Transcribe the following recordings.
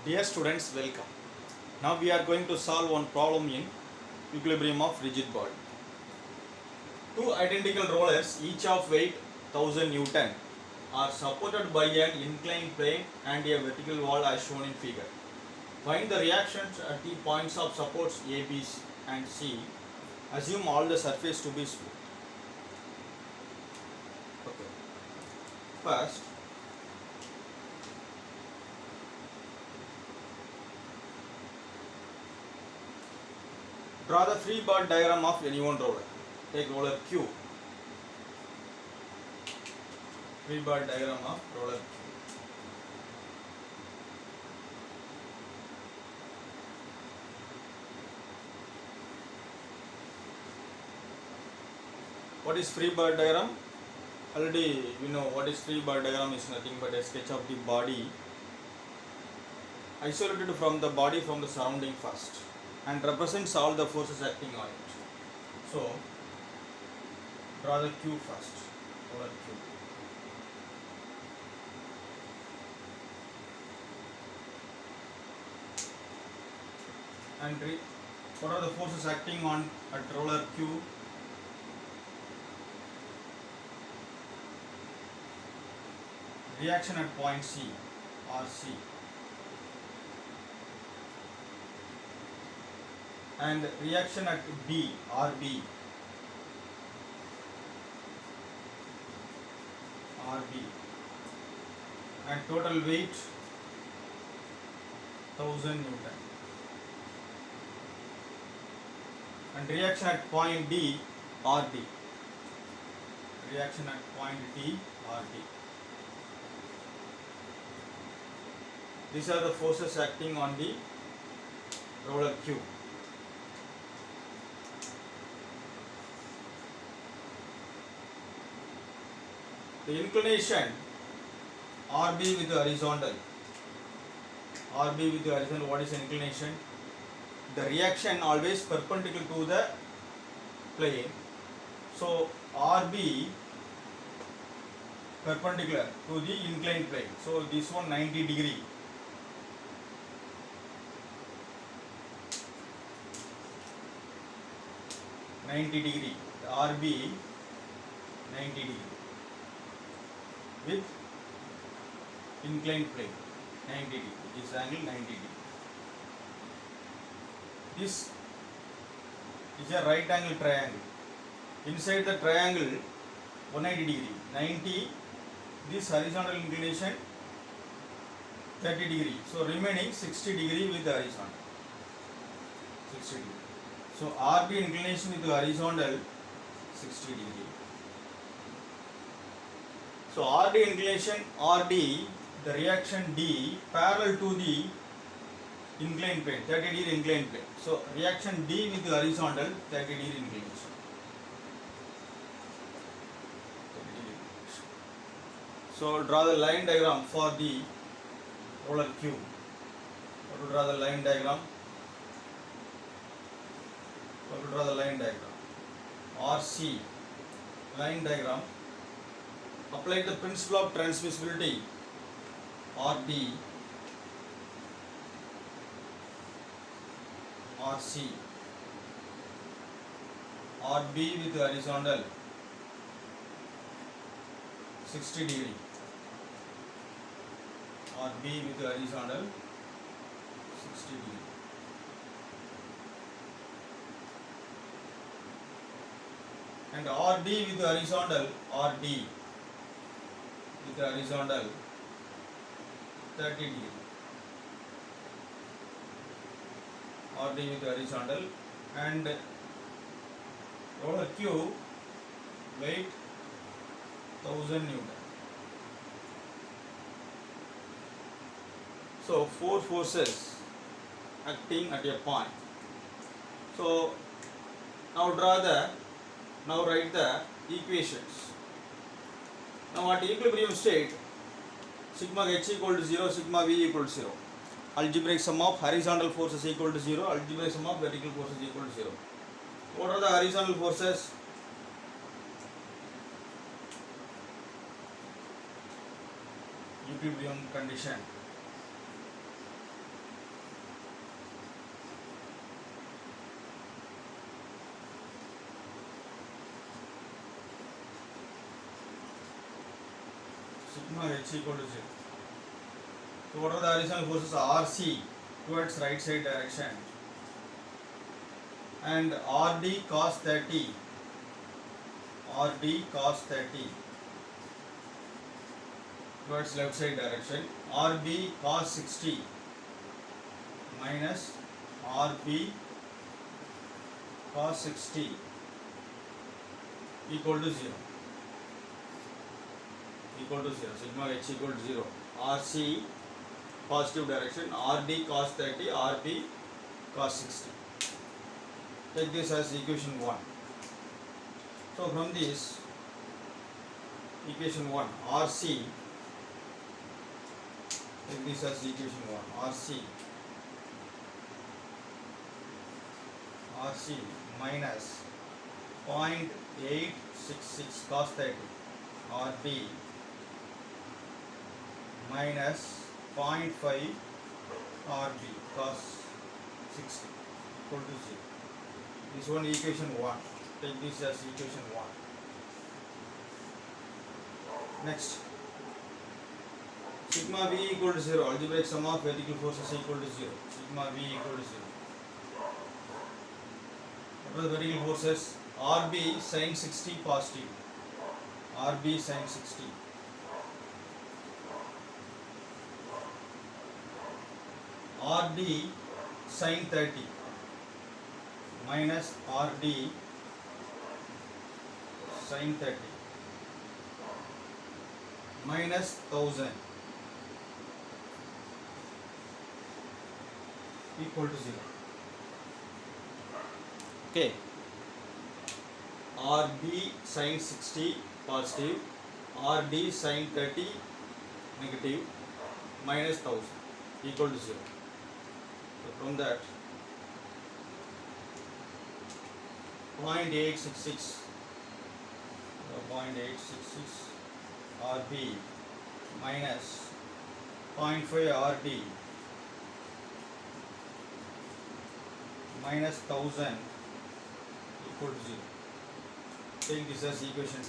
Dear students, welcome. Now we are going to solve one problem in equilibrium of rigid body. Two identical rollers, each of weight 1000 Newton, are supported by an inclined plane and a vertical wall as shown in figure. Find the reactions at the points of supports A, B and C. Assume all the surface to be smooth. Okay. First, draw the free body diagram of any one roller. Take roller Q. Free body diagram of roller Q. What is free body diagram? Already we know what is free body diagram is nothing but a sketch of the body isolated from the body from the surrounding first and represents all the forces acting on it. So draw the Q first, roller Q. And what are the forces acting on at roller Q? Reaction at point C, RC, and reaction at B, RB, and total weight 1000 Newton. And reaction at point D, RD. Reaction at point D, RD. These are the forces acting on the roller Q. The inclination RB with the horizontal. RB with the horizontal, what is inclination? The reaction always perpendicular to the plane. So RB perpendicular to the inclined plane. So this one 90 degree. The RB 90 degree with inclined plane 90 degree. This angle 90 degree. This is a right angle triangle. Inside the triangle 180 degree, 90, this horizontal inclination 30 degree. So remaining 60 degree with the horizontal. 60 degree. So RB inclination with the horizontal 60 degree. So RD inclination, RD, the reaction D parallel to the inclined plane, 30 degree inclined plane. So reaction D with the horizontal 30 degree inclination. So draw the line diagram for the roller Q. How to draw the line diagram? RC line diagram. Apply the principle of transmissibility. RD, RC, RB with the horizontal 60 degree. RB with the horizontal 60 degree. And RD with the horizontal, RD with the horizontal 30 degree. RD with the horizontal, and roller Q weight 1000 Newton. So four forces acting at a point. So now write the equations. Now at equilibrium state, sigma h equal to 0, sigma v equal to 0. Algebraic sum of horizontal forces equal to 0, algebraic sum of vertical forces equal to 0. What are the horizontal forces? equilibrium condition. sigma h equal to 0. So what are the horizontal forces? RC towards right side direction and RD cos 30, RD cos 30 towards left side direction, RB cos 60 minus RB cos 60 equal to 0. Equal to 0. Sigma h equal to 0. RC positive direction, RD cos 30, RB cos 60. Take this as equation 1. So from this equation 1, RC, take this as equation 1, RC minus 0.866 cos 30, RB minus 0.5 RB cos 60 equal to 0. This one equation 1. Take this as equation 1. Next, sigma V equal to 0. Algebraic sum of vertical forces equal to 0. Sigma V equal to 0. What are the vertical forces? RB sin 60 positive. RB sin 60. RD sin 30 minus RD sin 30 minus 1000 equal to 0. Okay. RB sin 60 positive, RD sin 30 negative minus 1000 equal to 0. So from that 0.866 RB minus 0.5 RD minus 1000 equal to 0. Take this as equation 2.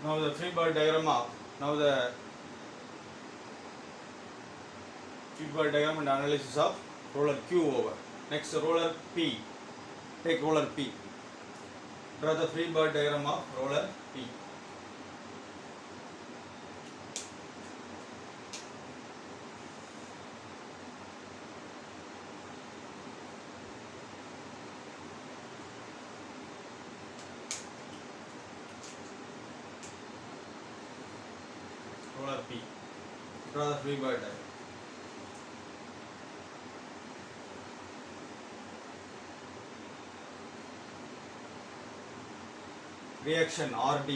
Now the free body diagram of, free body diagram and analysis of roller Q over. Next, roller P. Take roller P. Draw the free body diagram of roller P. Roller P. Draw the free body diagram. Reaction RD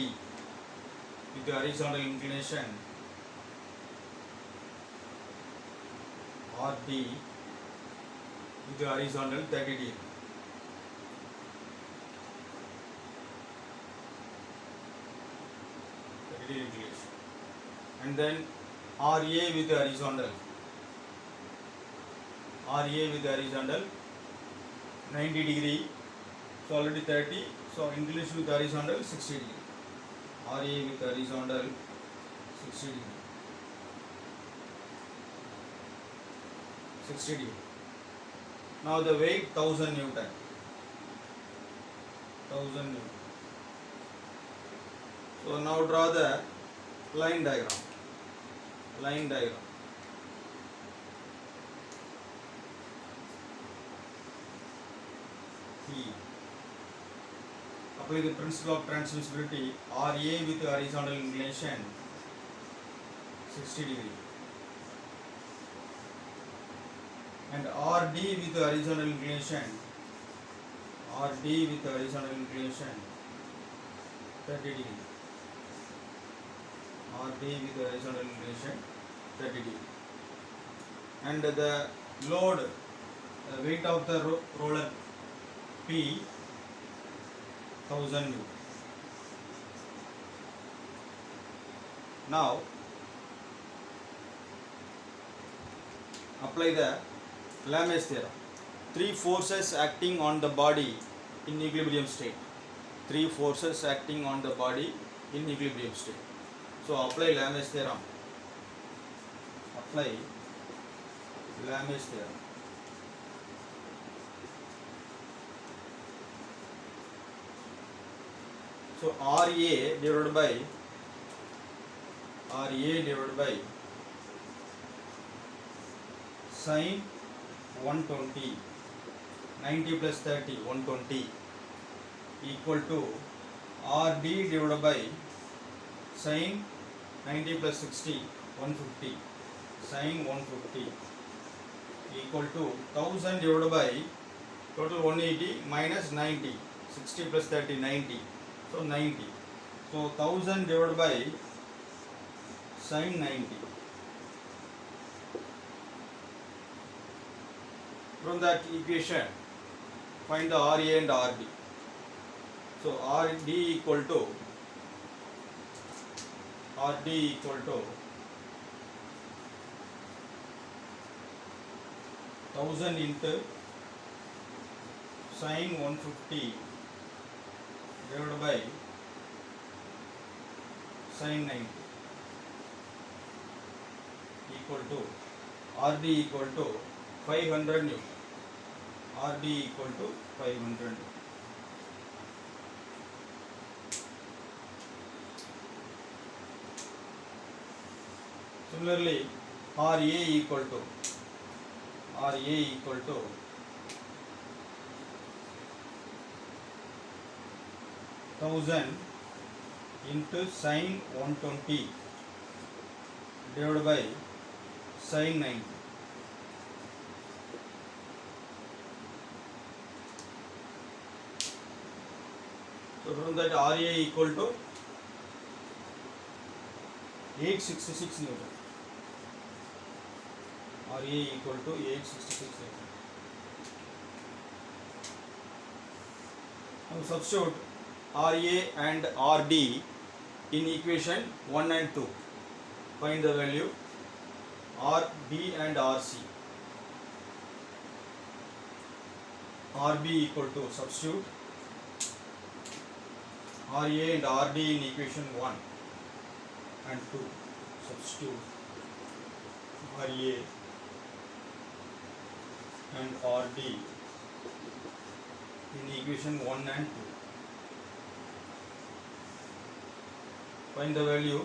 with the horizontal inclination, RD with the horizontal 30 degree. Inclination. And then RA with the horizontal, 90 degree. So already 30. So inclination with horizontal 60 degree. RA with horizontal 60 degree. 60 degree. Now the weight 1000 Newton. 1000 Newton. So now draw the line diagram. Line diagram. P. Apply the principle of transmissibility. RA with horizontal inclination 60 degree and RD with horizontal inclination, 30 degree. RD with horizontal inclination 30 degree. And the load, the weight of the roller P 1000 Newton. Now apply the Lamè's theorem. Three forces acting on the body in equilibrium state. three forces acting on the body in equilibrium state. So apply Lamè's theorem. Apply Lamè's theorem. So RA divided by sin 120, 90 plus 30, 120 equal to RD divided by sin 90 plus 60, 150, sin 150 equal to 1000 divided by total 180 minus 90, 60 plus 30, 90, so 90. So 1000 divided by sin 90. From that equation, find the RA and RD. So RD equal to 1000 into sin 150 divided by sin 90 equal to RD equal to 500 Newton. RD equal to 500 Newton. Similarly, RA equal to 1000 into sin 120 divided by sin 90. So from that RA equal to 866 Newton. RA equal to 866 Newton. Now substitute RA and RD in equation 1 and 2. Find the value RB and RC. RB equal to, substitute RA and RD in equation 1 and 2. Substitute RA and RD in equation 1 and 2. Find the value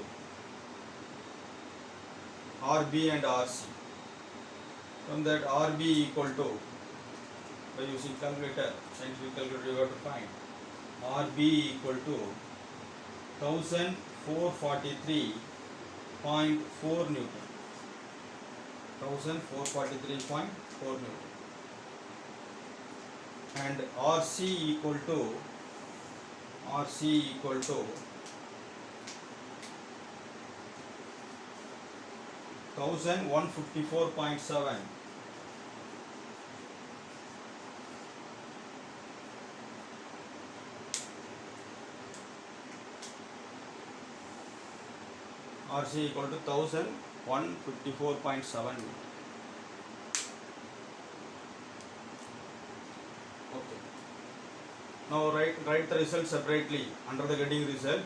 RB and RC. From that RB equal to, by using calculator, scientific calculator, you have to find RB equal to 1443.4 Newton. 1443.4 Newton. And RC equal to 1154.7. RC equal to 1154.7. Okay. Now write the result separately under the getting result.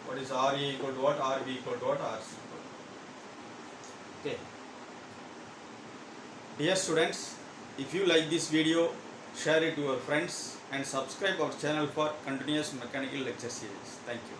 What is RA equal to what, RB equal to what, RC equal to. Okay. Dear students, if you like this video, share it to your friends and subscribe our channel for continuous mechanical lecture series. Thank you.